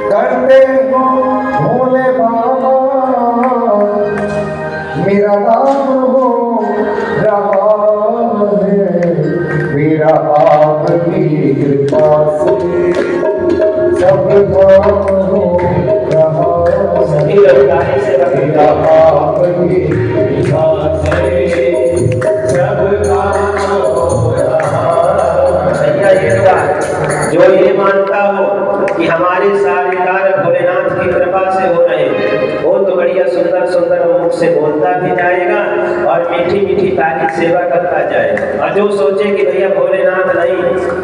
करते हो भोले बाबा, मेरा नाम हो रहा है, मेरा आपकी कृपा से सब काम हो रहा है, मेरा आपकी कृपा से सब काम हो रहा है। जो ये मानता हो कि हमारे सारे कार्य भोलेनाथ की कृपा से हो रहे हैं, वो तो बढ़िया सुंदर सुंदर मुख से बोलता भी जाएगा और मीठी मीठी ताली सेवा करता जाएगा। और जो सोचे कि भैया भोलेनाथ नहीं,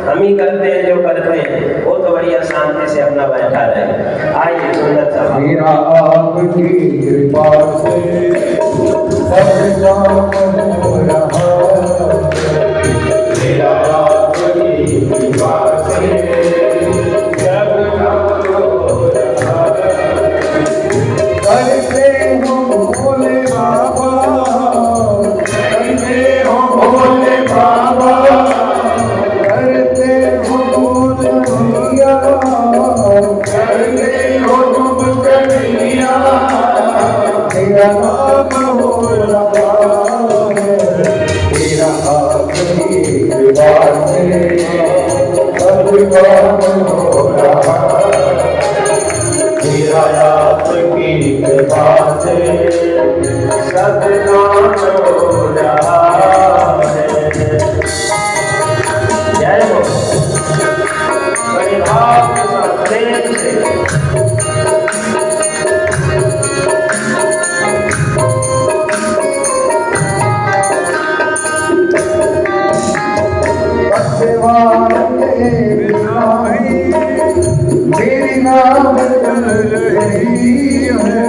हम ही करते हैं जो करते हैं, वो तो बढ़िया शांति से अपना बैठा रहे। आइए सुंदर सा मेरा आपकी कृपा से सब काम हो रहा है, मेरा आपकी कृपा से सब काम हो रहा है। करते हो भोले बाबा, करते हो भोले बाबा, करते हो भोले भैया, करते हो तुम कन्हैया, मेरा नाम हो रहा है, मेरा आपकी कृपा से सब काम हो रहा है, मेरा आपकी कृपा से सब काम हो रहा है। जय हो। बड़े भाव के साथ प्रेम से मेरी नाम चल रही है,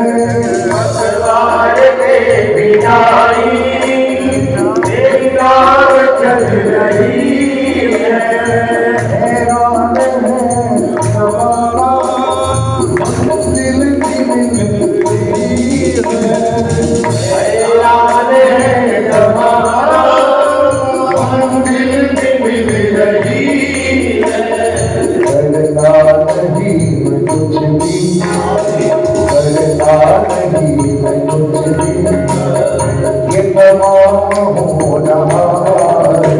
सवार के बिनाई मेरी नाम चल रही है। हैरान है हमारा दिल की मिलती है, हैरान है हमारा दिल की मिल रही है। करता नहीं मैं कुछ भी, करता नहीं मैं कुछ भी, ये तमाम हो रहा है,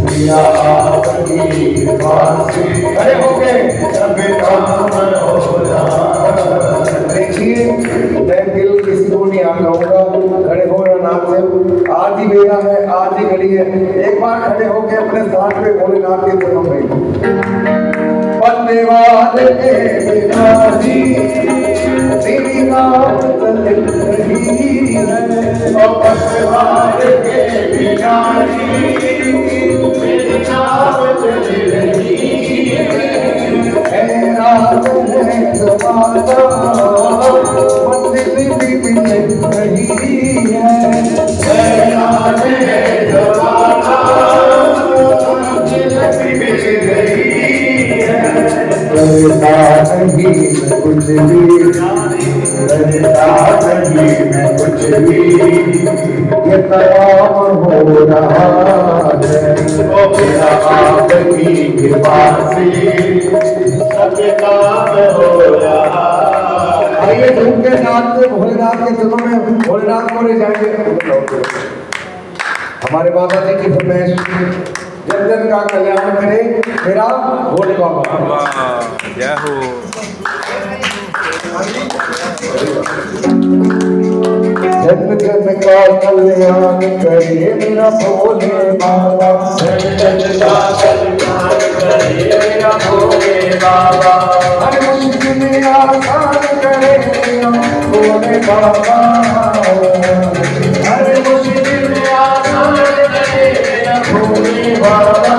मेरा आपकी कृपा से खड़े हो गए सब काम हो रहा है। देखिए मैं दिल किसी को नहीं आ कहूँगा, खड़े हो या नाम से आधी बेला है, आधी घड़ी है, एक बार खड़े होके अपने स्थान पे भोलेनाथ के चरणों में धन्यवाद के बिना जी तेरी नाम चल रही है, और धन्यवाद के बिना जी तेरी नाम चल रही है। हैरान है जमाना मंदिर भी मिल रही है, हैरान है जमाना मंदिर भी मिल रही है। करता नहीं मैं कुछ भी, करता नहीं मैं कुछ भी, ये तमाम हो रहा है, मेरा आपकी कृपा से सब काम हो रहा है। आइए झूम के नाथ से भोलेनाथ के चरणों में भोलेनाथ को ले जाएंगे। हमारे बाबा जी की फरमाइश जन जन का कल्याण करे मेरा भोले बाबा। जय हो। जन जन का कल्याण करे मेरा भोले बाबा, जन जन का कल्याण करे मेरा भोले बाबा, हर मुश्किल में आसान करे मेरा भोले बाबा, हर मुश्किल में आसान करे मेरा भोले बाबा।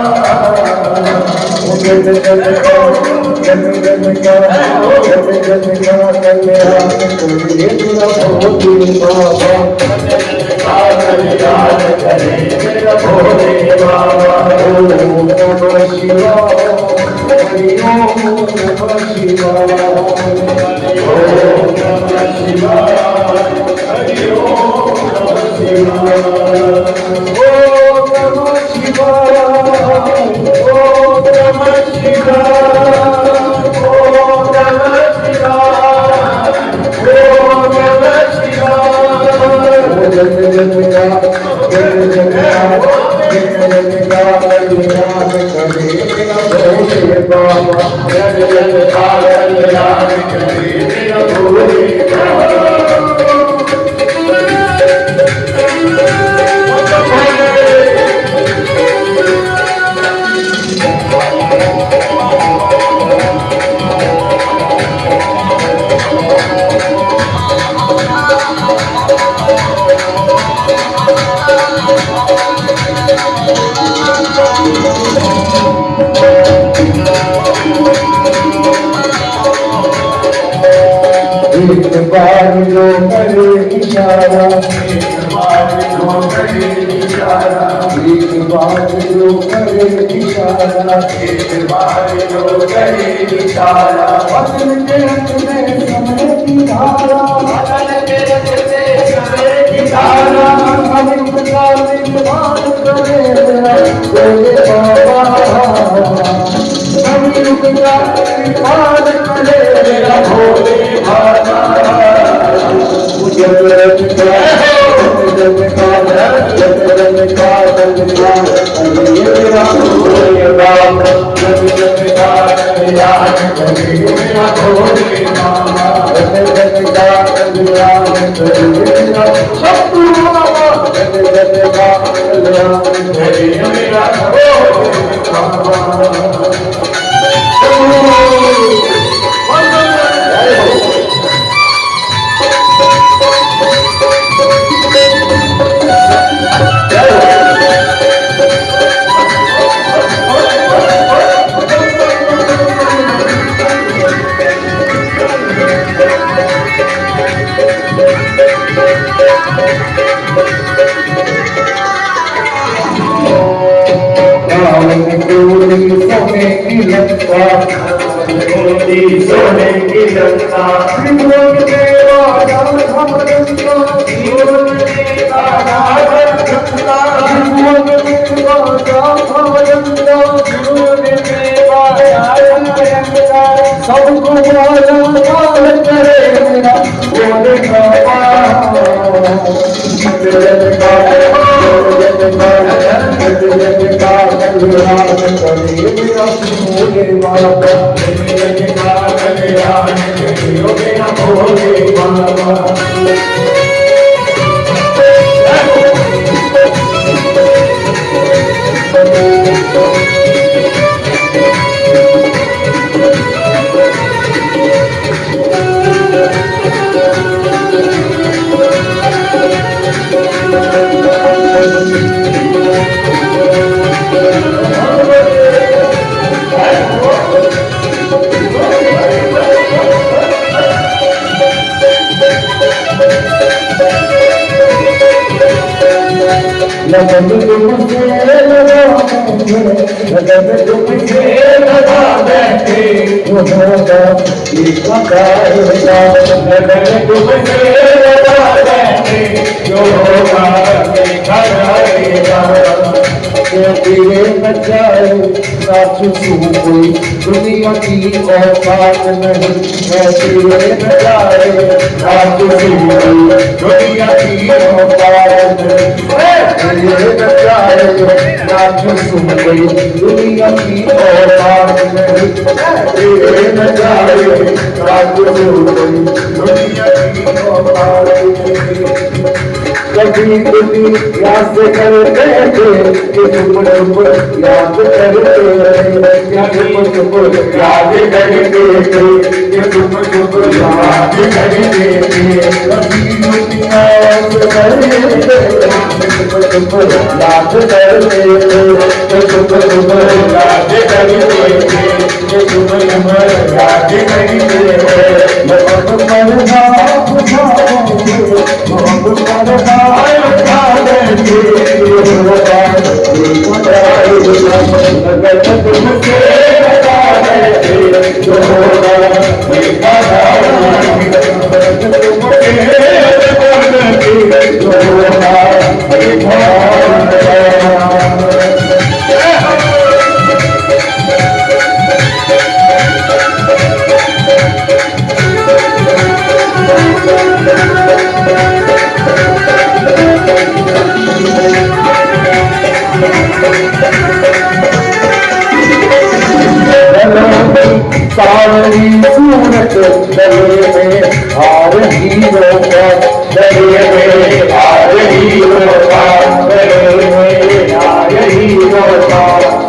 जन जन का कल्याण करे मेरा भोले बाबा, कल्याण करे मेरा भोले बाबा। ओम नमः शिवाय, हरि ओम नमः शिवाय, ओम नमः शिवाय, हरि ओम नमः शिवाय, ओम नमः शिवाय, ओम नमः शिवाय, ओम नमः एक बार जो करे इशारा, एक बार जो करे इशारा, एक बार जो करे इशारा, एक बार जो करे इशारा, बदल के रख दे समय की धारा, बदल के रख दे समय की धारा। धारा। हम इनका निर्माण करे बोले बाबा, हम इनका निर्माण करे भोले बाबा, जब सोने की लंका, सोने की लंका, त्रिभुवन देवा जान हम लंका, त्रिभुवन देवा जान लंका, त्रिभुवन देवा जान हम लंका, त्रिभुवन देवा जान लंका, सबको राजा काल करे मेरा बोले बाबा, लगन तुमसे लगाएंगे, लगन तुमसे लगा बैठे, जो होगा एक बताएगा, लगन तुमसे लगा बैठे, जो होगा देखा जाएगा। तेरे बचाए नाच कोई दुनिया की औकात नहीं, मैं तेरे बचाए नाच कोई दुनिया की औकात नहीं, तेरे बचाए नाच कोई दुनिया की औकात नहीं, तेरे बचाए नाच कोई दुनिया की औकात नहीं। कभी कभी याद करते थे कि तुम याद करते याद करते थे कि तुम याद करते थे। कभी याद करते थे याद करते थे याद करते थे कि तुम याद करते थे। सावरी सूरत दरिए में हार हीरो का, दरिए में हार हीरो का, दरिए में हार हीरो का।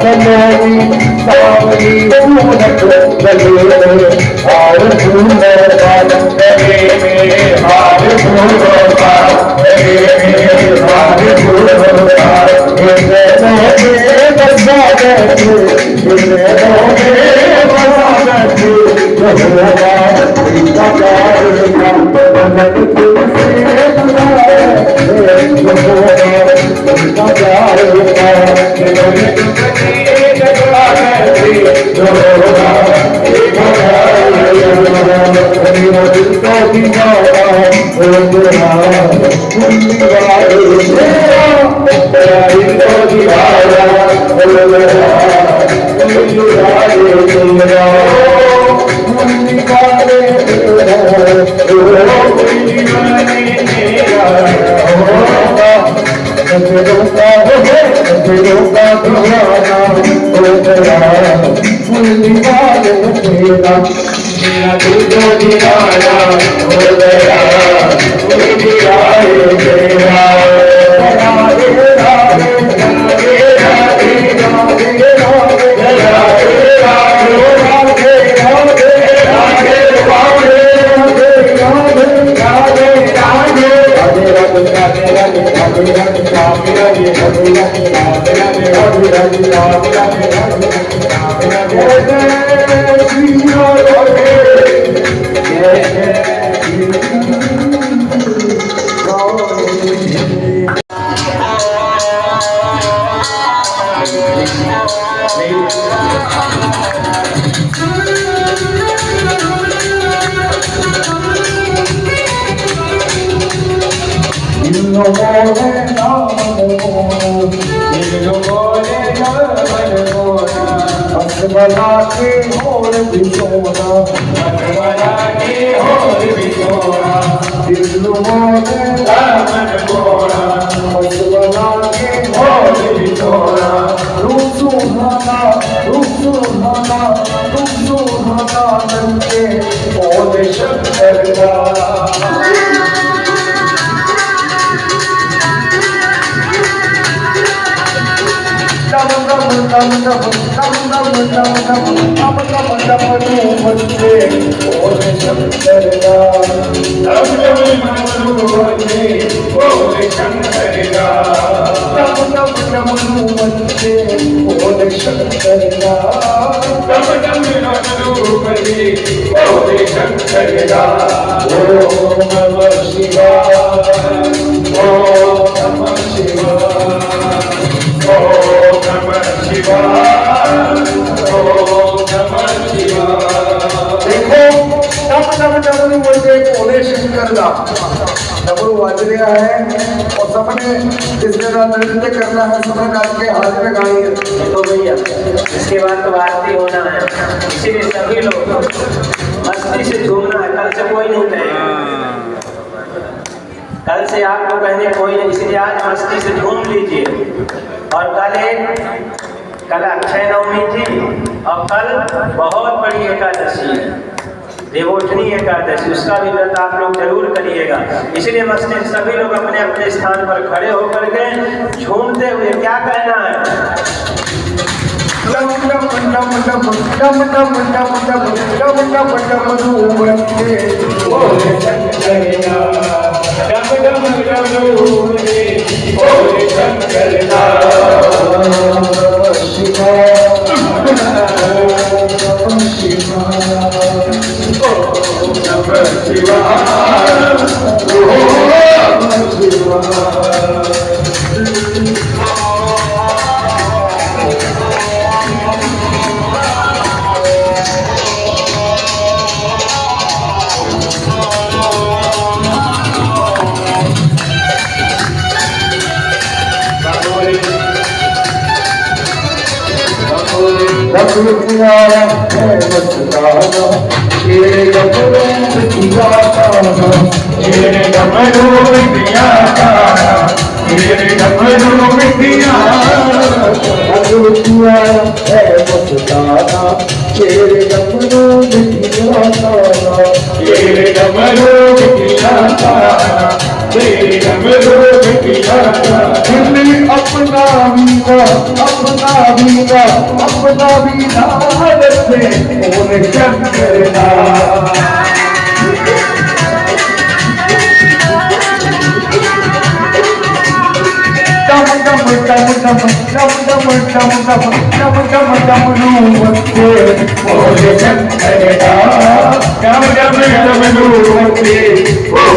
सनोरी सावरी सूरत दरिए में हार हीरो का, दरिए में हार हीरो का, दरिए में हार हीरो का। बसा बैठे बसा बैठे इसके बाद तो आरती होना है, इसीलिए सभी लोग मस्ती से झूमना है। कल से कोई नहीं कहेगा, कल से आपको कहने कोई नहीं, इसलिए आज मस्ती से झूम लीजिए। और कल अक्षय नवमी थी और कल बहुत बड़ी एकादशी है, देवोठनी एकादशी, उसका भी व्रत आप लोग जरूर करिएगा। इसलिए मस्ती से सभी लोग अपने अपने स्थान पर खड़े होकर के झूमते हुए क्या कहना है? Come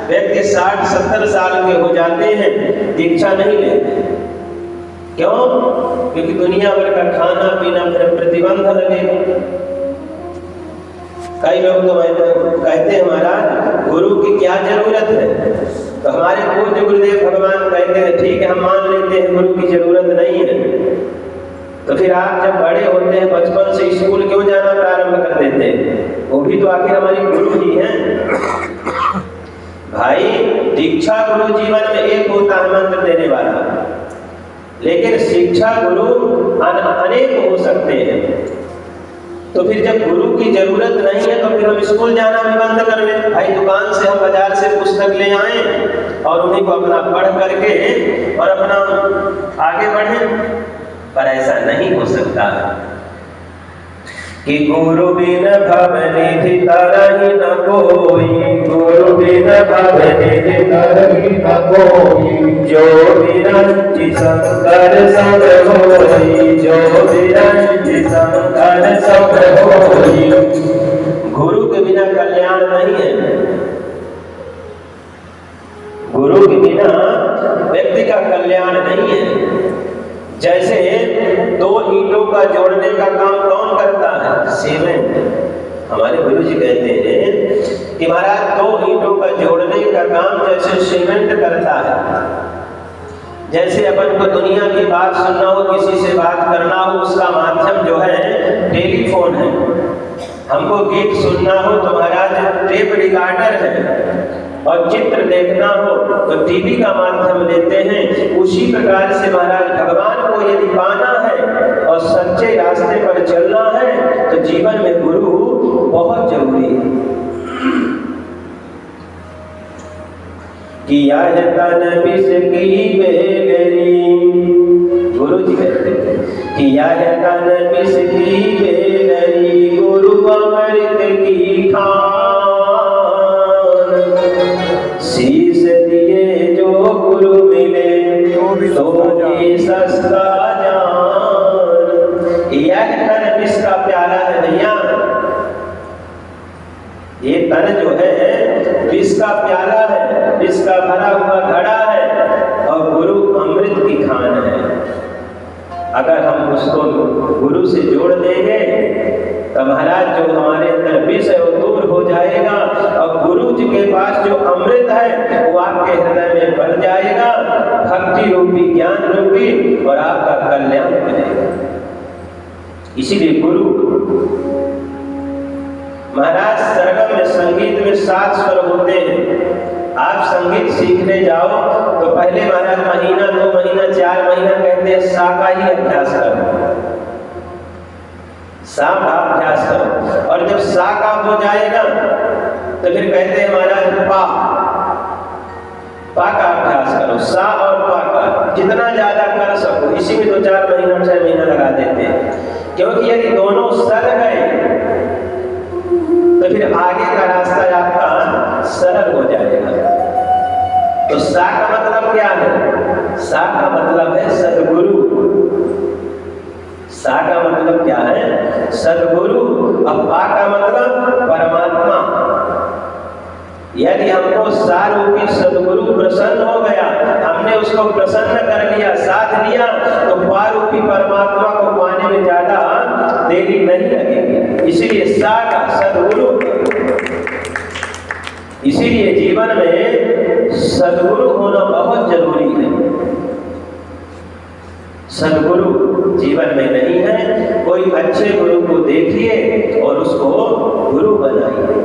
व्यक्ति 60-70 साल के हो जाते हैं, दीक्षा नहीं लेते। क्यों? क्योंकि दुनिया भर का खाना पीना फिर प्रतिबंध लगेगा। कई लोग तो कहते हैं महाराज गुरु की क्या जरूरत है, तो हमारे पूज्य गुरुदेव भगवान कहते हैं ठीक है हम मान लेते हैं गुरु की जरूरत नहीं है, तो फिर आप जब बड़े होते हैं बचपन से स्कूल क्यों जाना प्रारंभ कर देते हैं? वो भी तो आखिर हमारी गुरु ही हैं। भाई दीक्षा गुरु जीवन में एक होता है मंत्र देने वाला, लेकिन शिक्षा गुरु अनेक हो सकते हैं। तो फिर जब गुरु की जरूरत नहीं है तो फिर हम स्कूल जाना भी बंद कर लें। भाई दुकान से हम बाजार से पुस्तक ले आए और उन्हीं को अपना पढ़ करके और अपना आगे बढ़े, पर ऐसा नहीं हो सकता कि गुरु बिन भव निधि तरहि न कोई, गुरु बिन भव निधि तरहि न कोई, जो बिरंचि शंकर सब होई, जो बिरंचि शंकर सब होई। गुरु के बिना कल्याण नहीं है। गुरु के बिना व्यक्ति का कल्याण नहीं है। जैसे दो ईंटों का जोड़ने का काम कौन करता है? सीमेंट। हमारे गुरु जी कहते हैं कि महाराज दो ईंटों का जोड़ने का काम जैसे सीमेंट करता है। जैसे अपन को दुनिया की बात सुनना हो, किसी से बात करना हो, उसका माध्यम जो है टेलीफोन है। हमको गीत सुनना हो तो महाराज टेप रिकॉर्डर है, और चित्र देखना हो तो टीवी का माध्यम लेते हैं। उसी प्रकार से महाराज भगवान को यदि पाना है और सच्चे रास्ते पर चलना है तो जीवन में गुरु बहुत जरूरी है। किया है तन विष की बेलरी, गुरु जी कहते हैं किया है तन विष की बेलरी, गुरु अमृत की खान, शीश दिए जो गुरु मिले तो ये सस्ता जान। यह तन विष का प्याला है भैया, ये तन जो है विष का प्याला है, विष का भरा हुआ घड़ा है, और गुरु अमृत की खान है। अगर हम उसको गुरु से जोड़ देंगे तो महाराज जो हमारे अंदर विष है वो दूर हो जाएगा, और गुरु जी के पास जो अमृत है वो आपके हृदय में भर जाएगा, भक्ति रूपी ज्ञान रूपी, और आपका कल्याण करेगा। इसीलिए गुरु महाराज सरगम में संगीत में 7 स्वर होते हैं। आप संगीत सीखने जाओ तो पहले महाराज महीना 2 महीना 4 महीना कहते हैं सा का ही अभ्यास करो, सा का अभ्यास करो, और जब सा का हो जाएगा तो फिर कहते हैं महाराज पा का अभ्यास करो। सा और पा का जितना ज्यादा कर सको, इसी में 2-4 महीना 6 महीना लगा देते हैं, क्योंकि यदि दोनों सर गए तो फिर आगे का रास्ता आपका सरल हो जाएगा। तो सा का मतलब क्या है? सा का मतलब है सदगुरु। सा का मतलब क्या है? सदगुरु। अब पा का मतलब परमात्मा। यदि हमको सा रूपी सदगुरु प्रसन्न हो गया, हमने उसको प्रसन्न कर लिया, साथ लिया, तो पा रूपी परमात्मा को पाने में ज्यादा देरी नहीं लगेगी। इसीलिए सा का सदगुरु। इसीलिए जीवन में सदगुरु होना बहुत जरूरी है। सदगुरु जीवन में नहीं है, कोई अच्छे गुरु को देखिए और उसको गुरु बनाइए।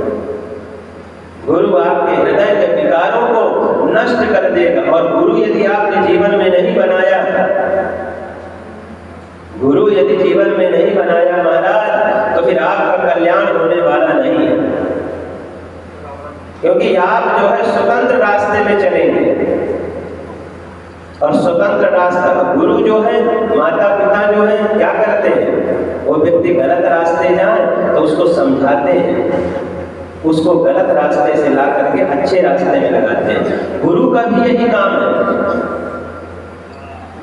गुरु आपके हृदय के विकारों को नष्ट कर देगा, और गुरु यदि आपने जीवन में नहीं बनाया, गुरु यदि जीवन में नहीं बनाया महाराज, तो फिर आपका कल्याण होने वाला नहीं है। क्योंकि आप जो है स्वतंत्र रास्ते में चलेंगे, स्वतंत्र रास्ता। गुरु जो है, माता पिता जो है, क्या करते हैं, वो व्यक्ति गलत रास्ते जाए तो उसको समझाते हैं, उसको गलत रास्ते से ला करके अच्छे रास्ते में लगाते हैं। गुरु का भी यही काम है।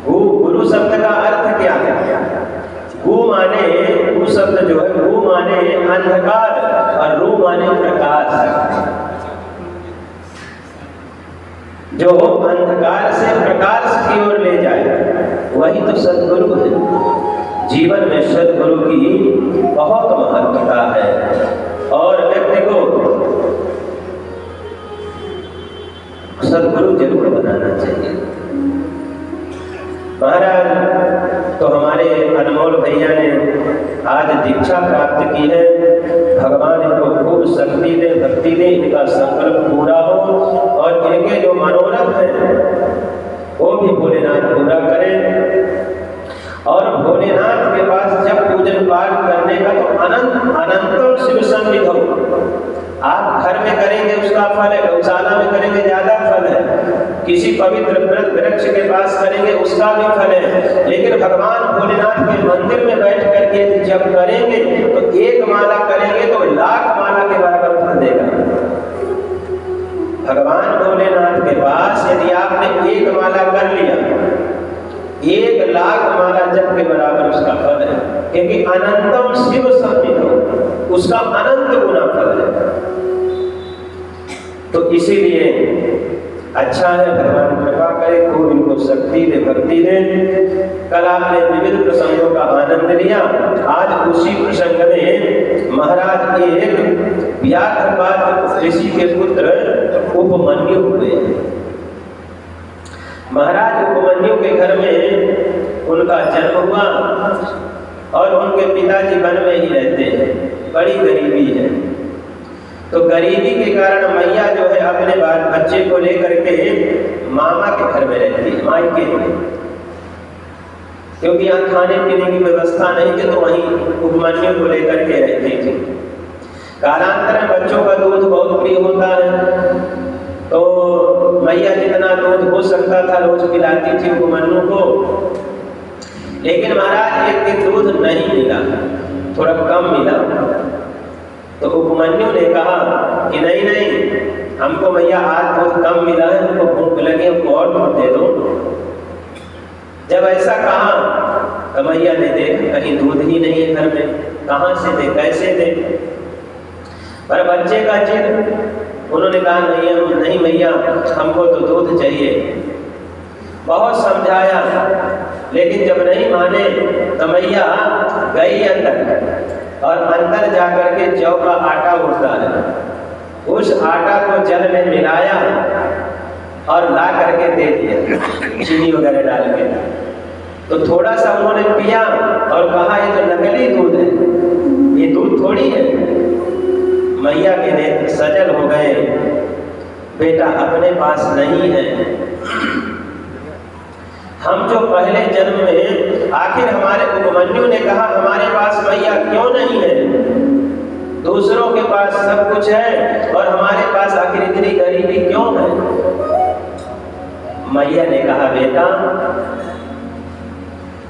गुरु शब्द का अर्थ क्या है? गु माने, गु शब्द जो है, गु माने अंधकार और रू माने प्रकाश। जो अंधकार से प्रकाश की ओर ले जाए वही तो सद्गुरु है। जीवन में सद्गुरु की बहुत महत्वता है और व्यक्ति को सद्गुरु जरूर बनाना चाहिए। महाराज तो हमारे अनमोल भैया ने आज दीक्षा प्राप्त की है। भगवान इनको खूब शक्ति दे, भक्ति दे, इनका संकल्प पूरा हो और इनके जो मनोरथ है वो भी भोलेनाथ पूरा करें। और भोलेनाथ के पास जब पूजन पाठ करने का तो अनंत शिव सन्निध हो। आप घर में करेंगे उसका फल है, गौशाला में करेंगे ज्यादा फल है, किसी पवित्र वृक्ष के पास करेंगे उसका भी फल है, लेकिन भगवान भोलेनाथ के मंदिर में बैठ करके जब करेंगे तो एक माला करेंगे तो 1,00,000 माला के बराबर फल देगा। भगवान भोलेनाथ के पास यदि आपने एक माला कर लिया, 1,00,000 माला जप के बराबर उसका फल है, क्योंकि अनंतम शिव सन्निध, उसका अनंत गुना फल है। तो इसीलिए अच्छा है, भगवान कृपा करे, खूब इनको शक्ति दे, भक्ति दे। कल आपने विविध प्रसंगों का आनंद लिया। आज उसी प्रसंग में महाराज एक व्याघ्रपाद ऋषि के पुत्र उपमन्यु हुए। महाराज उपमन्यु के घर में उनका जन्म हुआ और उनके पिताजी वन में ही रहते हैं, बड़ी गरीबी है। तो गरीबी के कारण मैया जो है अपने बच्चे को लेकर के मामा के घर में रहती है, मायके में, क्योंकि यहाँ खाने पीने की व्यवस्था नहीं थी, तो वहीं उपमन्यु को लेकर के रहती थी। कालांतर में बच्चों का दूध बहुत प्रिय होता है, तो मैया जितना दूध हो सकता था रोज पिलाती थी उपमन्यु को। लेकिन महाराज एक दिन दूध नहीं मिला, थोड़ा कम मिला, तो उपमन्यु ने कहा कि नहीं, हमको मैया आज दूध कम मिला है, हमको भूख लगी, हमको और दूध दे दो। जब ऐसा कहा तो मैया ने देखा कहीं दूध ही नहीं है घर में, कहाँ से दे, कैसे दे। पर बच्चे का जिद, उन्होंने कहा नहीं मैया, हमको तो दूध चाहिए। बहुत समझाया, लेकिन जब नहीं माने तो मैया गई अंदर, और अंदर जाकर के जौ का आटा उड़ता है, उस आटा को जल में मिलाया और ला करके दे दिया, चीनी वगैरह डाल के। तो थोड़ा सा उन्होंने पिया और कहा ये तो नकली दूध है, ये दूध थोड़ी है। मैया के नेत्र सजल हो गए, बेटा अपने पास नहीं है। हम जो पहले जन्म में, आखिर हमारे उपमन्यु ने कहा हमारे पास मैया क्यों नहीं है, दूसरों के पास सब कुछ है और हमारे पास आखिर इतनी गरीबी क्यों है। मैया ने कहा बेटा,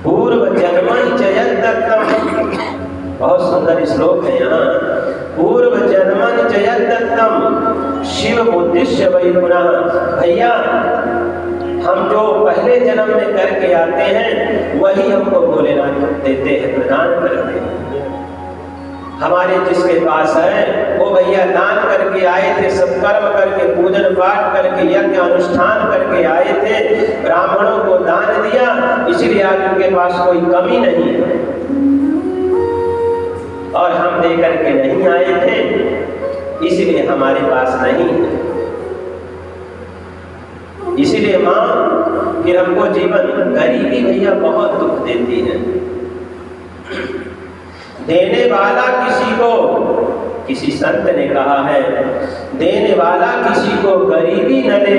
पूर्व जन्मनि च यद्दत्तम, बहुत सुंदर श्लोक है यहाँ, पूर्व जन्मनि च यद्दत्तम शिव उद्देश्य वै पुनः। भैया हम जो पहले जन्म में करके आते हैं वही हमको भोलेनाथ देते हैं, प्रदान करते हैं। हमारे जिसके पास है वो भैया दान करके आए थे, सब कर्म करके, पूजन पाठ करके, यज्ञ अनुष्ठान करके आए थे, ब्राह्मणों को दान दिया, इसलिए आज उनके पास कोई कमी नहीं है। और हम दे करके नहीं आए थे, इसलिए हमारे पास नहीं है। इसीलिए माँ फिर हमको जीवन, गरीबी भैया बहुत दुख देती है। देने वाला किसी को, किसी संत ने कहा है, देने वाला किसी को गरीबी न दे,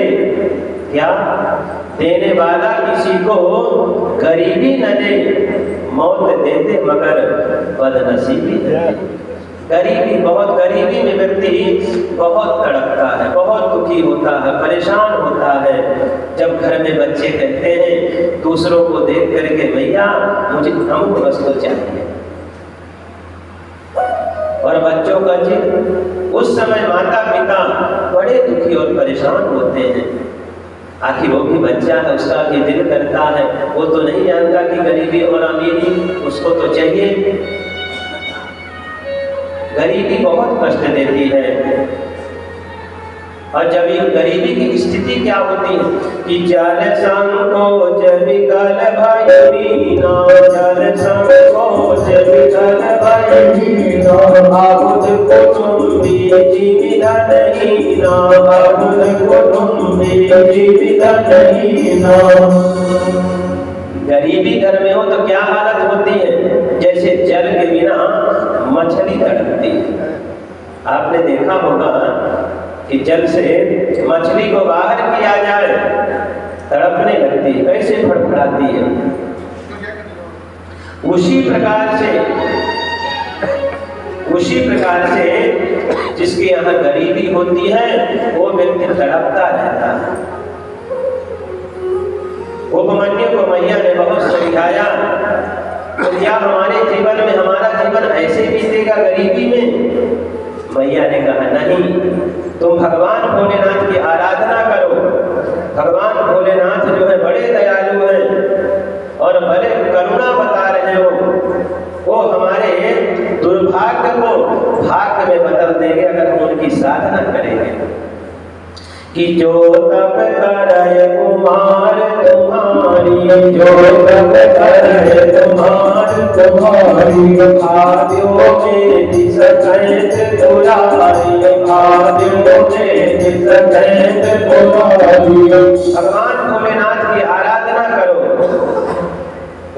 क्या? देने वाला किसी को गरीबी न दे, मौत दे दे मगर बदनसीबी न दे। गरीबी में व्यक्ति बहुत तड़पता है, बहुत दुखी होता है, परेशान होता है। जब घर में बच्चे कहते हैं दूसरों को देख करके, भैया मुझे अमुक वस्तु चाहिए, और बच्चों का जिद, उस समय माता पिता बड़े दुखी और परेशान होते हैं। आखिर वो भी बच्चा है, उसका भी दिल करता है, वो तो नहीं जानता कि गरीबी और अमीरी उसको तो चाहिए। गरीबी बहुत कष्ट देती है। और जब ये गरीबी की स्थिति क्या होती है कि जल संकोच विकल भय मीना, जल संकोच विकल भय मीना, आबुध कुटुंबी जीवितहीना, आबुध कुटुंबी जीवितहीना। गरीबी घर में हो तो क्या हालत होती है, जैसे जल के बिना मछली तड़पती है। आपने देखा होगा कि जल से मछली को बाहर किया जाए तड़पने लगती है, कैसे फड़फड़ाती है। उसी प्रकार से जिसके यहाँ गरीबी होती है वो व्यक्ति तड़पता रहता है। उपमन्यु को मैया ने बहुत समझाया, तो क्या हमारे जीवन में हमारा जीवन ऐसे बीतेगा गरीबी में? मैया ने कहा नहीं, तुम भगवान भोलेनाथ की आराधना करो। भगवान भोलेनाथ जो है बड़े दयालु हैं और बड़े करुणा बता रहे हो, वो हमारे दुर्भाग्य को भाग्य में बदल देंगे अगर हम उनकी साधना करेंगे। कि जो तप करे कुमार तुम्हारी, जो तप करे तुम्हारी, भाग्यों में दिस कैत पुरारी, भाग्यों में दिस कैत पुरारी। भगवान भोलेनाथ की आराधना करो,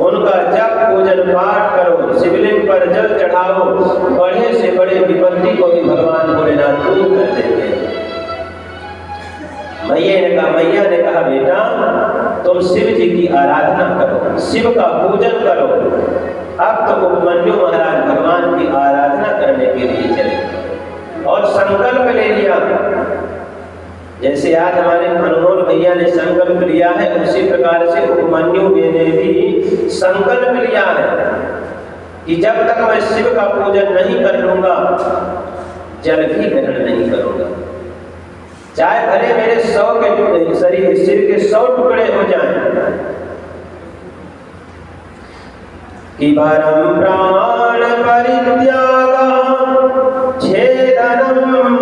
उनका जप पूजन पाठ करो, शिवलिंग पर जल चढ़ाओ, बड़े से बड़े विपत्ति को भी भगवान भोलेनाथ दूर कर देते हैं। मैया ने कहा बेटा तुम शिव जी की आराधना करो, शिव का पूजन करो। अब तो उपमन्यु महाराज भगवान की आराधना करने के लिए चले और संकल्प ले लिया। जैसे आज हमारे अनमोल भैया ने संकल्प लिया है, उसी प्रकार से उपमन्यु ने भी संकल्प लिया है कि जब तक मैं शिव का पूजन नहीं कर लूंगा जल भी ग्रहण नहीं करूंगा, चाहे भले मेरे 100 के शरीर सिर के 100 टुकड़े हो जाएं। कि परम प्राण परित्यागा छेदनम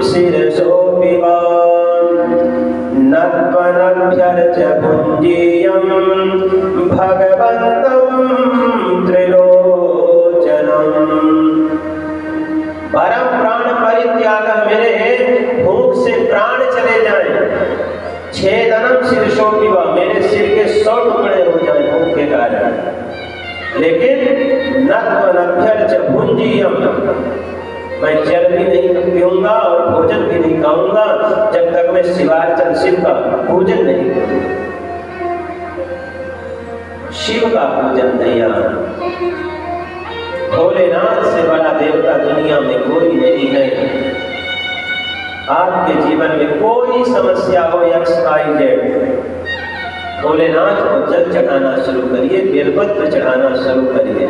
शिरसो विवान, नत्वनभ्यर्च भुञ्जीयं भगवन्तं त्रिलोचनम। परम प्राण परित्याग, मेरे भूख से प्राण चले जाएं, छेदनम शिरसो विवा, मेरे सिर के 100 टुकड़े हो जाएं भूख के कारण, लेकिन नत्वनभ्यर्च भुञ्जीयं, मैं जल भी नहीं पीऊंगा और भोजन भी नहीं खाऊंगा जब तक मैं शिवार्चन शिव का पूजन नहीं करूंगा। शिव का पूजन भैया, भोलेनाथ से बड़ा देवता दुनिया में कोई नहीं है। आपके जीवन में कोई समस्या हो XYZ, भोलेनाथ को जल चढ़ाना शुरू करिए, बेलपत्र चढ़ाना शुरू करिए।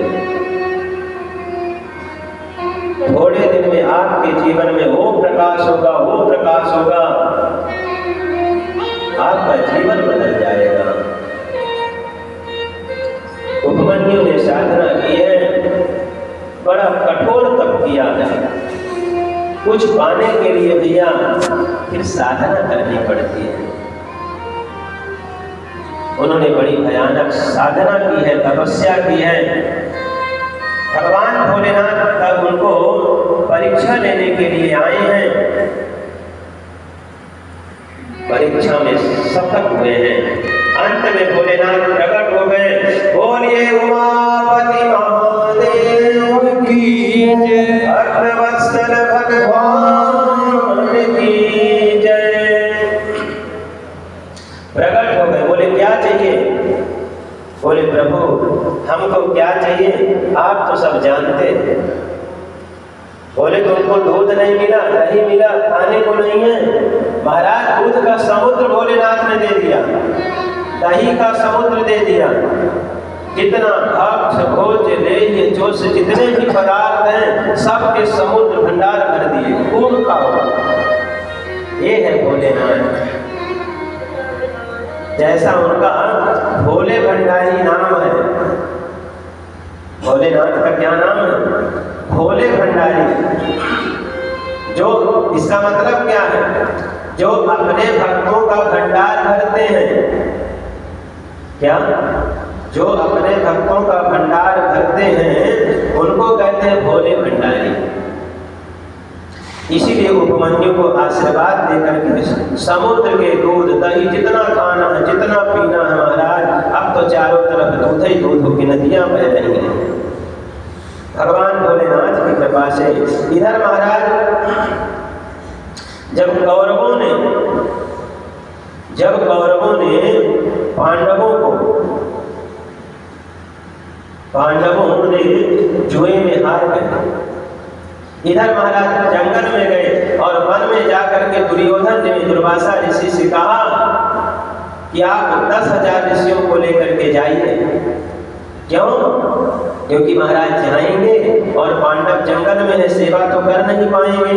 थोड़े दिन में आपके जीवन में वो प्रकाश होगा, वो प्रकाश होगा, आपका जीवन बदल जाएगा। उपमन्यु ने साधना की है, बड़ा कठोर तप किया है। कुछ पाने के लिए भैया फिर साधना करनी पड़ती है। उन्होंने बड़ी भयानक साधना की है, तपस्या की है। भगवान भोलेनाथ तब उनको परीक्षा लेने के लिए आए हैं, परीक्षा में सफल हुए हैं। अंत में भोलेनाथ प्रकट हो गए। बोलिए उमापति महादेव की जय, भक्तवत्सल भगवान की जय। प्रकट हो गए, बोले क्या चाहिए? बोले प्रभु हमको क्या चाहिए आप तो सब जानते हैं। बोले तुमको दूध नहीं मिला, दही मिला, खाने को नहीं है। महाराज दूध का समुद्र भोलेनाथ ने दे दिया, दही का समुद्र दे दिया। जितना भक्ष भोज लेह्य जोश जितने भी पदार्थ हैं सबके समुद्र भंडार कर दिए, खूब खाओ। ये है भोलेनाथ। जैसा उनका भोले भंडारी नाम है, भोलेनाथ का क्या नाम है? भोले भंडारी। जो इसका मतलब क्या है? जो अपने भक्तों का भंडार भरते हैं। क्या? जो अपने भक्तों का भंडार भरते हैं उनको कहते हैं भोले भंडारी। इसीलिए उपमन्यु को आशीर्वाद देकर के समुद्र के दूध दही जितना खाना है, जितना पीना है महाराज, अब तो चारों तरफ दूध ही दूध की नदियां बह रही हैं भगवान भोलेनाथ की कृपा से। इधर महाराज जब कौरवों पांडवों ने जुए में हार गए। इधर महाराज जंगल में गए और वन में जाकर के दुर्योधन ने दुर्वासा ऋषि से कहा कि आप 10,000 ऋषियों को लेकर के जाइए। क्यों? क्योंकि महाराज जाएंगे और पांडव जंगल में है, सेवा तो कर नहीं पाएंगे।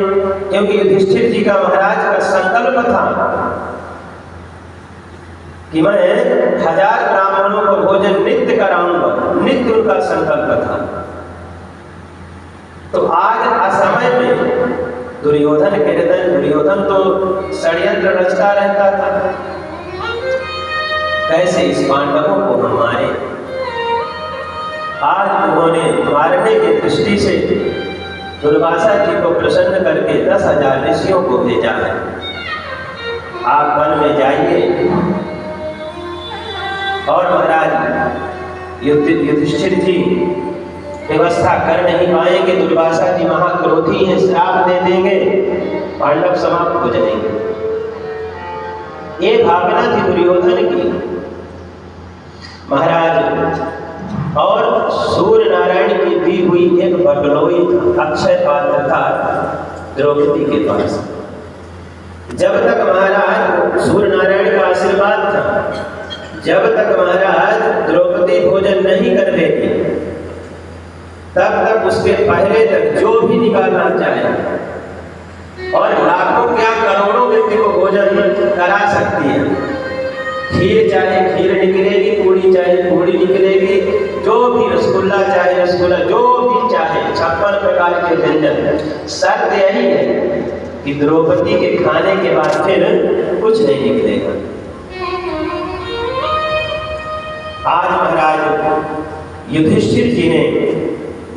क्योंकि युधिष्ठिर जी का महाराज का संकल्प था कि मैं 1000 ब्राह्मणों को भोजन नित्य कराऊंगा, नित्य उनका संकल्प था। तो आज असमय में दुर्योधन के हृदय, दुर्योधन तो षड्यंत्र रचता रहता था, कैसे इस पांडवों को हम मारे। आज उन्होंने मारने की दृष्टि से दुर्वासा जी को प्रसन्न करके 10,000 ऋषियों को भेजा है। आप वन में जाइए। और महाराज युधिष्ठिर जी व्यवस्था कर नहीं पाएंगे, दुर्वासा जी महाक्रोधी हैं, श्राप दे देंगे, पांडव समाप्त हो जाएंगे। ये भावना थी दुर्योधन की महाराज। और सूर्य नारायण की दी हुई एक बगलोई अक्षय पात्र था द्रौपदी के पास। जब तक महाराज सूर्य नारायण का आशीर्वाद था, जब तक महाराज द्रौपदी भोजन नहीं कर लेगी तब तक उसके पहले तक जो भी निकालना चाहे और लाखों क्या करोड़ों व्यक्ति को भोजन करा सकती है। खीर चाहे खीर निकलेगी, पूरी चाहे पूरी निकलेगी, जो भी रसगुल्ला चाहे रसगुल्ला, जो भी चाहे 56 प्रकार के व्यंजन। शर्त यही है कि द्रौपदी के खाने के बाद फिर कुछ नहीं निकलेगा। आज महाराज युधिष्ठिर जी ने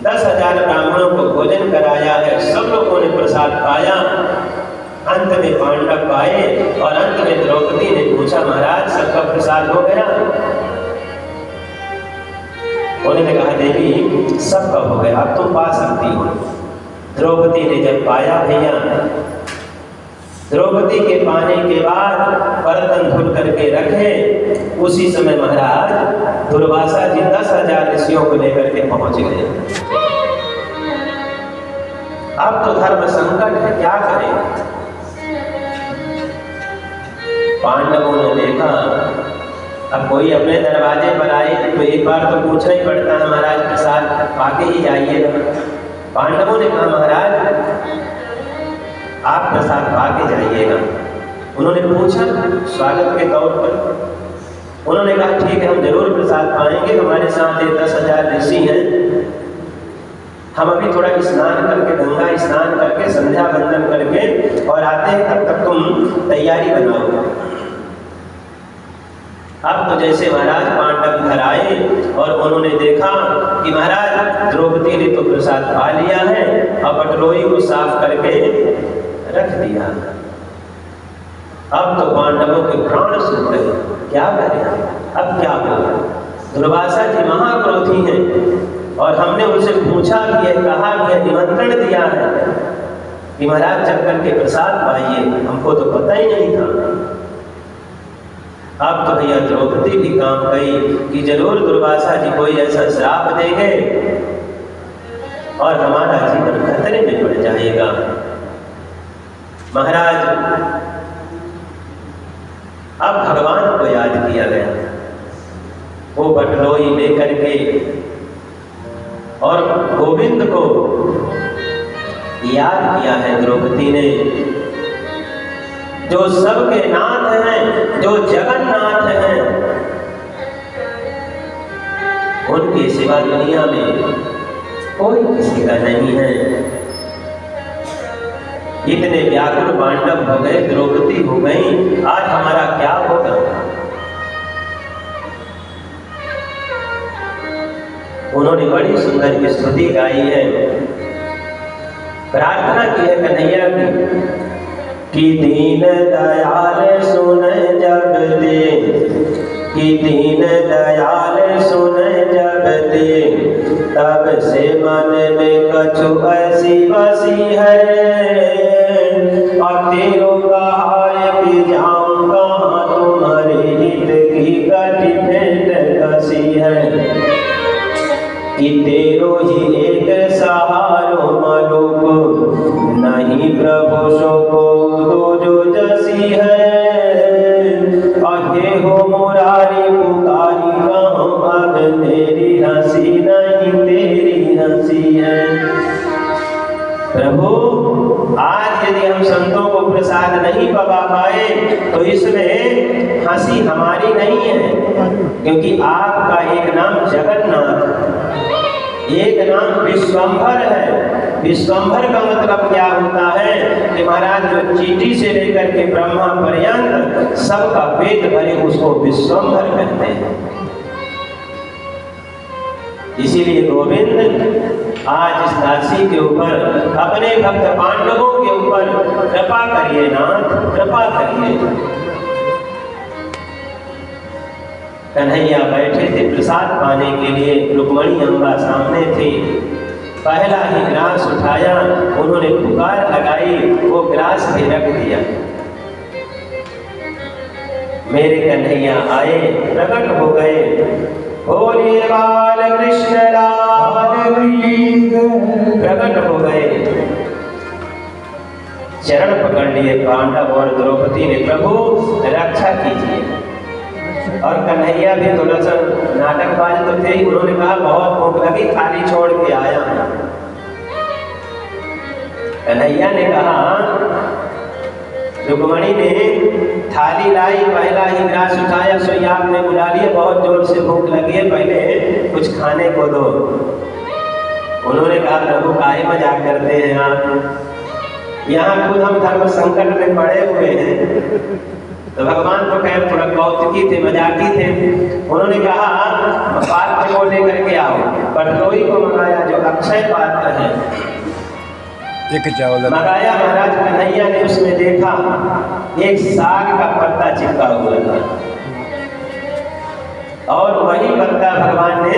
10,000 ब्राह्मणों को भोजन कराया है, सब लोगों ने प्रसाद पाया। अंत में पांडव पाए और अंत में द्रौपदी ने पूछा महाराज सबका प्रसाद हो गया? उन्होंने कहा देवी सबका हो गया, अब तुम पा सकती हो। द्रौपदी ने जब पाया भैया, द्रौपदी के पाने के बाद बर्तन धुल करके रखे, उसी समय महाराज दुर्वासा जी 10,000 ऋषियों को लेकर के पहुंच गए। अब तो धर्म संकट है, क्या करें? पांडवों ने देखा अब कोई अपने दरवाजे पर आए तो एक बार तो पूछना ही पड़ता है महाराज प्रसाद पाके ही जाइएगा। पांडवों ने कहा महाराज आप प्रसाद पाके जाइएगा। उन्होंने पूछा स्वागत के तौर पर। उन्होंने कहा ठीक है हम जरूर प्रसाद पाएंगे, हमारे साथ 10,000 ऋषि हैं, हम अभी थोड़ा स्नान करके, गंगा स्नान करके, संध्या वंदन करके और आते हैं, तब तक तुम तैयारी बनाओ। अब तो जैसे महाराज पांडव घर आए और उन्होंने देखा कि महाराज द्रौपदी ने तो प्रसाद पा लिया है और बटलोई को साफ करके रख दिया। अब तो पांडवों के प्राण सूख गए, क्या करें अब क्या होगा? दुर्वासा जी महाक्रोधी हैं और हमने उनसे पूछा भी है, कहा भी है, निमंत्रण दिया है कि महाराज चल करके प्रसाद पाइए, हमको तो पता ही नहीं था। अब तो भैया द्रौपदी भी काम गई कि जरूर दुर्वासा जी कोई ऐसा श्राप देंगे और हमारा जीवन खतरे में पड़ जाएगा। महाराज अब भगवान को याद किया गया, वो बटलोई लेकर के और गोविंद को याद किया है द्रौपदी ने, जो सबके नाथ हैं, जो जगन्नाथ हैं, उनके सिवा दुनिया में कोई किसी का नहीं है। इतने व्याकुल पांडव हो गए, द्रौपदी हो गई, आज हमारा क्या होगा? उन्होंने बड़ी सुंदर स्तुति गाई है, प्रार्थना की है कन्हैया की दीन दयाल सुन जब दे, कि दीन दयाल सुन जब दे, तब से मन में कछु ऐसी बसी है, और तेरो कहाय कि जाऊं कहाँ तुम्हारे हित की कटी भेंट कसी है, कि तेरो ही एक सहारो मनुक, नहीं प्रभु सो को दो जो जसी है, अहे हो मुरारी पुकारी कहूँ अब तेरी हंसी नहीं तेरी हंसी है। प्रभु आज यदि हम संतों को प्रसाद नहीं पका पाए तो इसमें हंसी हमारी नहीं है, क्योंकि आपका एक नाम जगन्नाथ, एक नाम विश्वंभर है। विश्वंभर का मतलब क्या होता है कि महाराज जो चींटी से लेकर के ब्रह्मा पर्यंत सबका पेट भरे उसको विश्वंभर कहते हैं। इसीलिए गोविंद आज इस दासी के ऊपर, अपने भक्त पांडवों के ऊपर कृपा करिए नाथ, कृपा करिए। कन्हैया बैठे थे प्रसाद पाने के लिए, रुक्मणी अम्बा सामने थी, पहला ही ग्रास उठाया, उन्होंने पुकार लगाई, वो ग्रास भी रख दिया। मेरे कन्हैया आए, प्रकट हो गए, बोलिए बाल कृष्ण लाल की, प्रकट हो गए, चरण पकड़ लिए पांडव और द्रौपदी ने, प्रभु रक्षा कीजिए। और कन्हैया भी थोड़ा सा नाटकबाज तो थे, उन्होंने कहा बहुत भूख लगी, थाली छोड़ के आया। कन्हैया ने कहा, रुक्मणी ने थाली लाई, पहला ही ग्रास उठाया, सोई आपने बुला लिए, बहुत जोर से भूख लगी है, पहले कुछ खाने को दो। उन्होंने कहा प्रभु काहे मजाक करते हैं आप, यहाँ खुद हम धर्म संकट में पड़े हुए हैं। तो भगवान तो खैर थोड़ा कौतुकी थे, मजाकी थे। उन्होंने कहा पात्र को लेकर के आओ, बटलोई को मंगाया जो अक्षय पात्र है, एक चावल मंगाया। महाराज कन्हैया ने उसमें देखा एक साग का पत्ता चिपका हुआ था, और वही पत्ता भगवान ने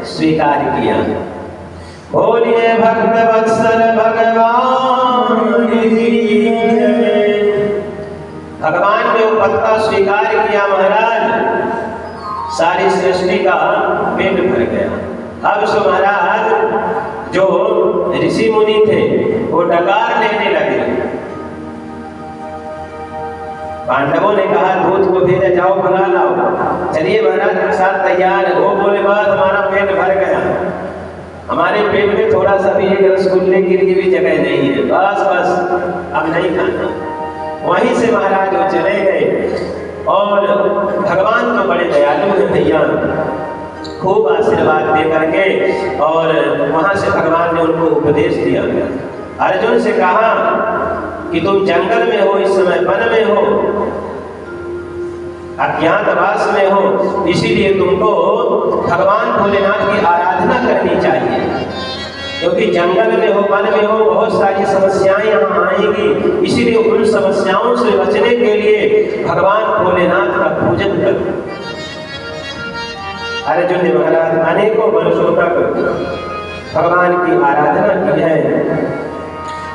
स्वीकार किया। बोलिए भक्त वत्सल भगवान की, भगवान ने वो पत्ता स्वीकार किया। महाराज सारी सृष्टि का पेट भर गया। अब सो महाराज जो ऋषि मुनि थे वो डकार लेने लगे। पांडवों ने कहा दूध को भेजा, जाओ बुला लाओ। चलिए महाराज प्रसाद तैयार है। वो बोले बस हमारा पेट भर गया, हमारे पेट में थोड़ा सा भी एक रसगुल्ले के लिए भी जगह नहीं है, बस बस अब नहीं खाना। वहीं से महाराज वो चले गए। और भगवान तो बड़े दयालु हैं भैया, खूब आशीर्वाद दे करके, और वहां से भगवान ने उनको उपदेश दिया। अर्जुन से कहा कि तुम जंगल में हो, इस समय वन में हो, अज्ञातवास में हो, इसीलिए तुमको भगवान भोलेनाथ की आराधना करनी चाहिए, क्योंकि जंगल में हो, वन में हो, बहुत सारी समस्याएं यहाँ आएंगी। इसीलिए उन समस्याओं से बचने के लिए भगवान भोलेनाथ का पूजन करो। अर्जुन ने महाराज अनेकों वर्षों तक भगवान की आराधना की है।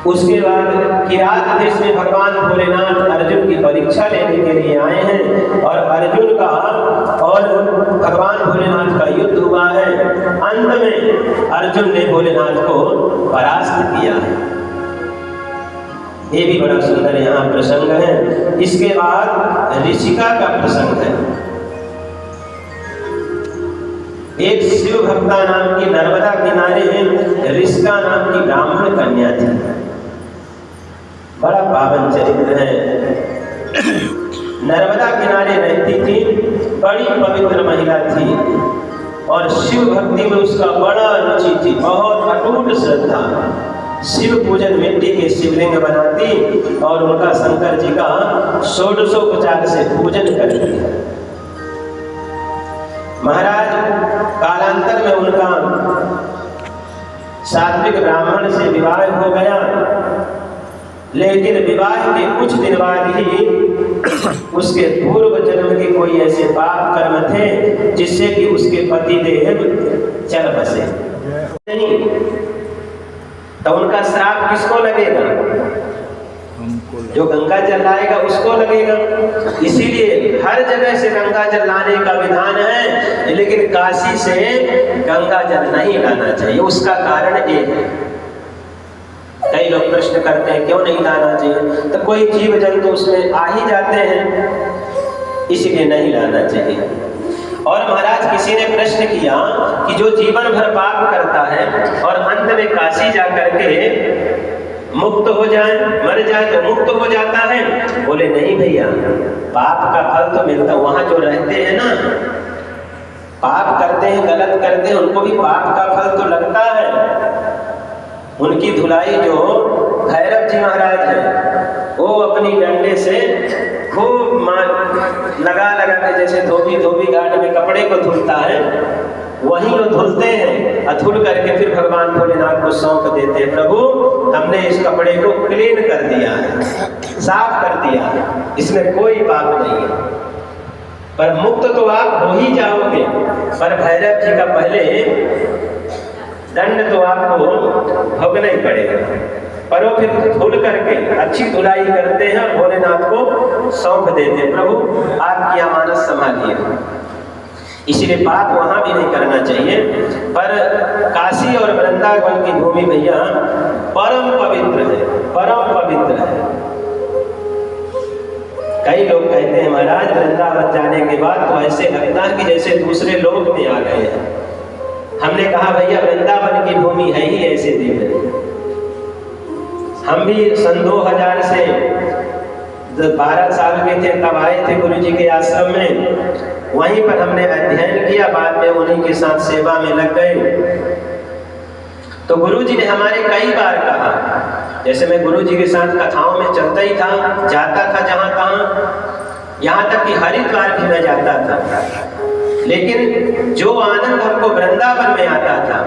उसके बाद किरात देश में भगवान भोलेनाथ अर्जुन की परीक्षा लेने के लिए आए हैं, और अर्जुन का और भगवान भोलेनाथ का युद्ध हुआ है। अंत में अर्जुन ने भोलेनाथ को परास्त किया है। ये भी बड़ा सुंदर यहाँ प्रसंग है। इसके बाद ऋषिका का प्रसंग है। एक शिव भक्ता नाम की नर्मदा किनारे ऋषिका नाम की ब्राह्मण कन्या थी। बड़ा पावन चरित्र है। नर्मदा किनारे रहती थी, बड़ी पवित्र महिला थी और शिव भक्ति में उसका बड़ा रुचि थी, बहुत अटूट श्रद्धा। शिव पूजन मिट्टी के शिवलिंग बनाती और उनका शंकर जी का षोडशोपचार से पूजन करती। महाराज कालांतर में उनका सात्विक ब्राह्मण से विवाह हो गया, लेकिन विवाह के कुछ दिन बाद ही उसके पूर्व जन्म के कोई ऐसे पाप कर्म थे जिससे कि उसके पति देव चल बसे नहीं, तो उनका श्राप किसको लगेगा? जो गंगा जल लाएगा उसको लगेगा। इसीलिए हर जगह से गंगा जल लाने का विधान है, लेकिन काशी से गंगा जल नहीं लाना चाहिए। उसका कारण एक है। कई लोग प्रश्न करते हैं क्यों नहीं लाना चाहिए, तो कोई जीव जंतु उसमें आ ही जाते हैं, इसलिए नहीं लाना चाहिए। और महाराज किसी ने प्रश्न किया कि जो जीवन भर पाप करता है और अंत में काशी जाकर के मुक्त हो जाए, मर जाए तो मुक्त हो जाता है? बोले नहीं भैया, पाप का फल तो मिलता, वहां जो रहते हैं ना, पाप करते हैं, गलत करते हैं, उनको भी पाप का फल तो लगता है। उनकी धुलाई जो भैरव जी महाराज है, वो अपनी डंडे से खूब लगा के जैसे धोबी घाट में कपड़े को धुलता है, वहीं वो धुलते हैं, अधुल करके फिर भगवान भोलेनाथ को सौंप देते हैं। प्रभु हमने इस कपड़े को क्लीन कर दिया है, साफ कर दिया है, इसमें कोई पाप नहीं है। पर मुक्त तो आप हो ही जाओगे, पर भैरव जी का पहले दंड तो आपको भोगना ही पड़ेगा। पर वो फिर धुल करके अच्छी धुलाई करते हैं और भोलेनाथ को सौंप देते हैं, प्रभु आपकी अमानत संभालिए। इसीलिए पाप वहां भी नहीं करना चाहिए। पर काशी और वृंदावन की भूमि भैया परम पवित्र है, परम पवित्र है। कई लोग कहते हैं महाराज वृंदावन जाने के बाद तो ऐसे लगता है कि जैसे दूसरे लोक में आ गए हैं। हमने कहा भैया वृंदावन की भूमि है ही ऐसे दिव्य। हम भी सन 2000 से 12 साल के थे तब आए थे गुरु जी के आश्रम में, वहीं पर हमने अध्ययन किया, बाद में उन्हीं के साथ सेवा में लग गए। तो गुरु जी ने हमारे कई बार कहा, जैसे मैं गुरु जी के साथ कथाओं में चलता ही था, जाता था जहां तहां, यहाँ तक कि हरिद्वार भी मैं जाता था, लेकिन जो आनंद हमको वृंदावन में आता था,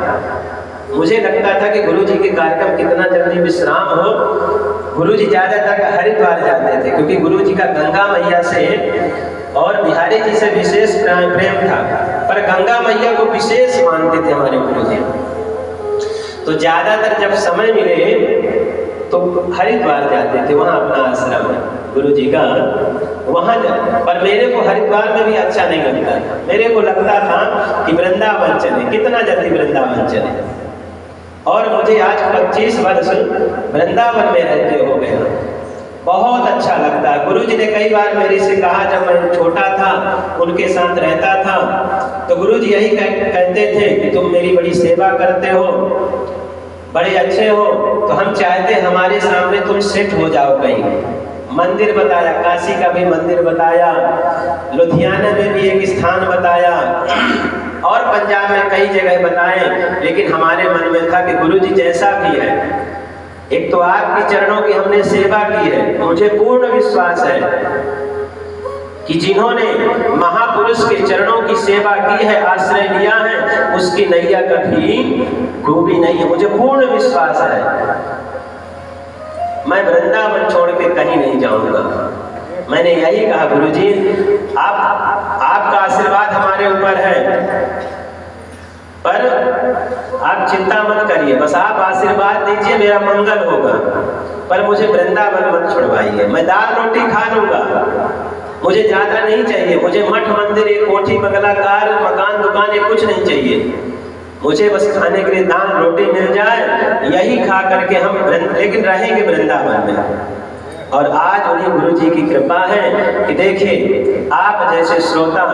मुझे लगता था कि गुरु जी के कार्यक्रम कितना जल्दी विश्राम हो। गुरु जी ज्यादातर हरिद्वार जाते थे, क्योंकि गुरु जी का गंगा मैया से और बिहारी जी से विशेष प्रेम था, पर गंगा मैया को विशेष मानते थे हमारे गुरु जी। तो ज्यादातर जब समय मिले तो हरिद्वार जाते थे, वहाँ अपना आश्रम है गुरु जी का, वहाँ जाते। पर मेरे को हरिद्वार में भी अच्छा नहीं लगता था, मेरे को लगता था कि वृंदावन चले, कितना जल्दी वृंदावन चले। और मुझे आज 25 वर्ष वृंदावन में रहते हो गया, बहुत अच्छा लगता है। गुरु जी ने कई बार मेरे से कहा, जब मैं छोटा था उनके साथ रहता था, तो गुरु जी यही कहते थे कि तुम मेरी बड़ी सेवा करते हो, बड़े अच्छे हो, तो हम चाहते हमारे सामने तुम सेट हो जाओ कहीं। मंदिर बताया, काशी का भी मंदिर बताया, लुधियाना में भी एक स्थान बताया, और पंजाब में कई जगह बताए। लेकिन हमारे मन में था कि गुरु जी जैसा भी है, एक तो आपके चरणों की हमने सेवा की है, मुझे पूर्ण विश्वास है कि जिन्होंने महापुरुष के चरणों की सेवा की है, आश्रय लिया है, उसकी नैया कभी डूबी नहीं है, मुझे पूर्ण विश्वास है। मैं वृंदावन छोड़ के कहीं नहीं जाऊंगा। मैंने यही कहा, गुरुजी आपका आशीर्वाद हमारे ऊपर है, पर आप चिंता मत करिए, बस आप आशीर्वाद दीजिए, मेरा मंगल होगा, पर मुझे वृंदावन मत छुड़वाइए। मैं दाल रोटी खा लूंगा, मुझे ज्यादा नहीं चाहिए, मुझे मठ मंदिर, एक कोठी बंगला कार मकान दुकान ये कुछ नहीं चाहिए, मुझे बस खाने के लिए दाल रोटी मिल जाए, यही खा करके हम लेकिन रहेंगे वृंदावन में। और आज उन्हीं गुरु जी की कृपा है कि देखिए आप जैसे श्रोता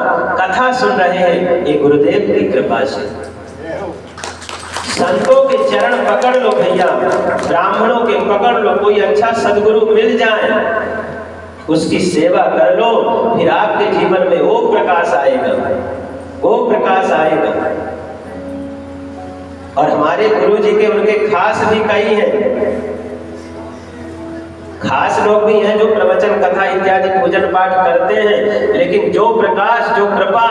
कथा सुन रहे हैं, ये गुरुदेव की कृपा से। संतों के चरण पकड़ लो भैया, ब्राह्मणों के पकड़ लो, कोई अच्छा सदगुरु मिल जाए उसकी सेवा कर लो, फिर आपके जीवन में वो प्रकाश आएगा, वो प्रकाश आएगा। और हमारे गुरु जी के उनके खास भी कई हैं, खास लोग भी हैं जो प्रवचन कथा इत्यादि पूजन पाठ करते हैं, लेकिन जो प्रकाश जो कृपा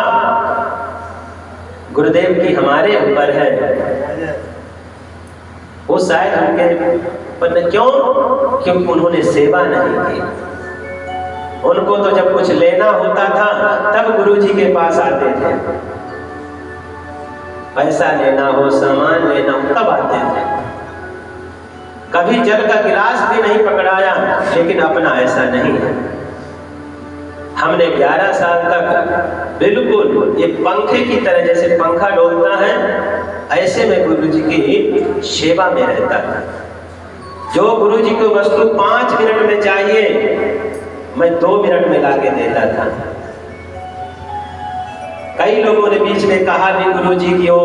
गुरुदेव की हमारे ऊपर है वो शायद उनके पर क्यों, क्योंकि उन्होंने सेवा नहीं की। उनको तो जब कुछ लेना होता था तब गुरु जी के पास आते थे, पैसा लेना हो, सामान लेना हो, तब आते थे। कभी जल का गिलास भी नहीं पकड़ाया, लेकिन अपना ऐसा नहीं है। हमने 11 साल तक बिल्कुल ये पंखे की तरह, जैसे पंखा डोलता है ऐसे में गुरु जी की सेवा में रहता है। जो गुरु जी को वस्तु 5 मिनट में चाहिए, मैं 2 मिनट में लाके देता था। कई लोगों ने बीच में कहा भी गुरु जी की हो,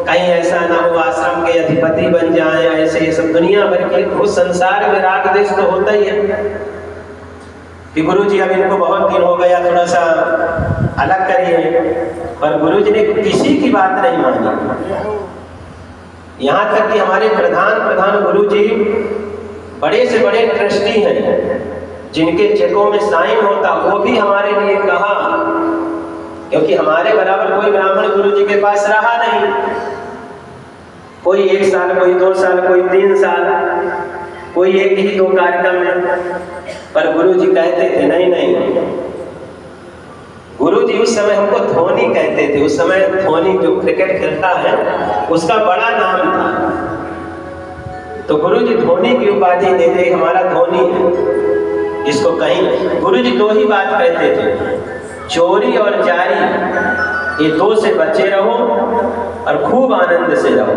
कहीं ऐसा ना हो आश्रम के अधिपति बन जाएं, ऐसे ये सब दुनिया भर के, उस संसार में राग देश तो होता ही है कि गुरु जी अब इनको बहुत दिन हो गया, थोड़ा सा अलग करिए। पर गुरु जी ने किसी की बात नहीं मानी। यहाँ तक कि हमारे प्रधान गुरु जी बड़े से बड़े ट्रस्टी हैं, जिनके चेकों में साइन होता, वो भी हमारे लिए कहा, क्योंकि हमारे बराबर कोई ब्राह्मण गुरु जी के पास रहा नहीं। कोई 1 साल, कोई 2 साल, कोई 3 साल, कोई 1 ही 2 कार्यक्रम में। पर गुरु जी कहते थे नहीं। गुरु जी उस समय हमको धोनी कहते थे। उस समय धोनी जो क्रिकेट खेलता है उसका बड़ा नाम था, तो गुरु जी धोनी की उपाधि देते, हमारा धोनी है। इसको कहीं गुरु जी 2 ही बात कहते थे, चोरी और जारी, ये 2 से बचे रहो और खूब आनंद से रहो।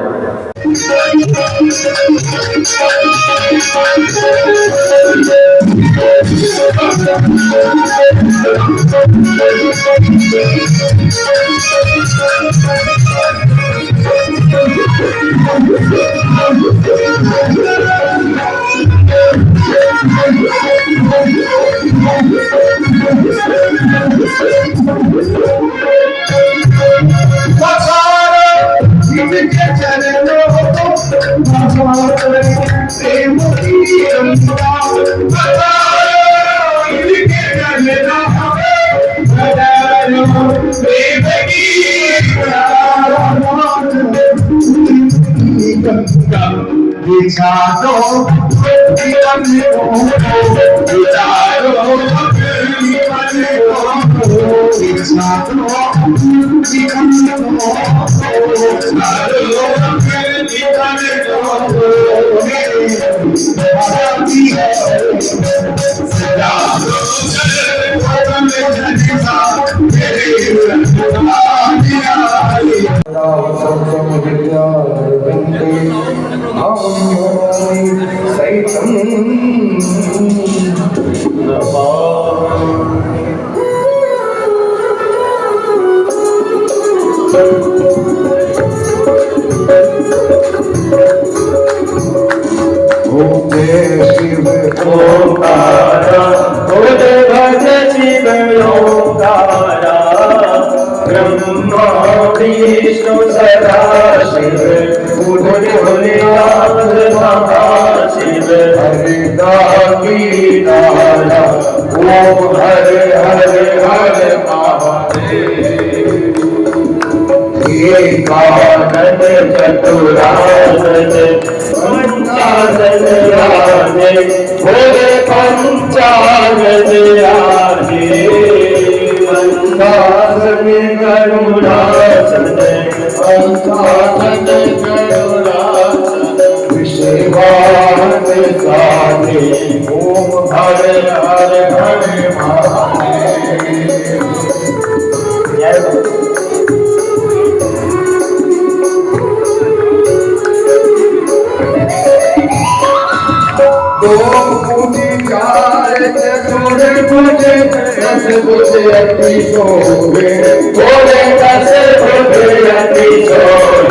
सूरज पूछे दस पूछे अति सोवे बोले दस पूछे अति सोवे